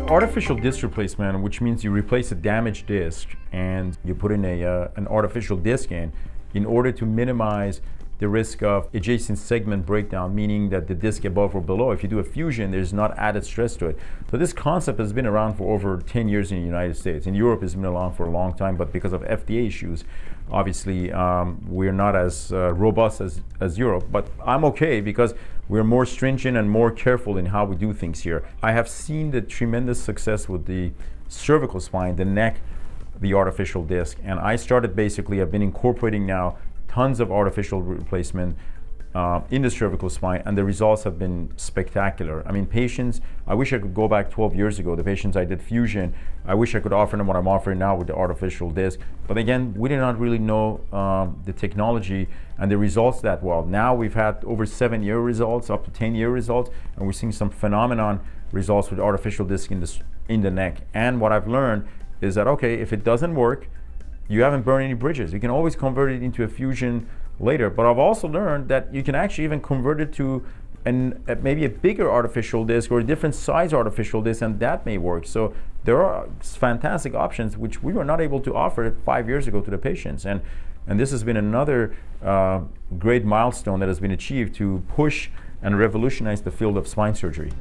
Artificial disc replacement, which means you replace a damaged disc and you put in an artificial disc in order to minimize the risk of adjacent segment breakdown, meaning that the disc above or below, if you do a fusion, there's not added stress to it. So this concept has been around for over 10 years in the United States. In Europe, it's been around for a long time, but because of FDA issues, obviously, we're not as robust as Europe. But I'm okay because we're more stringent and more careful in how we do things here. I have seen the tremendous success with the cervical spine, the neck, the artificial disc. And I started basically, I've been incorporating now tons of artificial replacement in the cervical spine, and the results have been spectacular. I mean, patients, I wish I could go back 12 years ago. The patients I did fusion, I wish I could offer them what I'm offering now with the artificial disc. But again, we did not really know the technology and the results that well. Now we've had over 7-year results, up to 10-year results, and we're seeing some phenomenon results with artificial disc in the neck. And what I've learned is that, okay, if it doesn't work, you haven't burned any bridges. You can always convert it into a fusion later. But I've also learned that you can actually even convert it to maybe a bigger artificial disc or a different size artificial disc, and that may work. So there are fantastic options which we were not able to offer 5 years ago to the patients. And this has been another great milestone that has been achieved to push and revolutionize the field of spine surgery.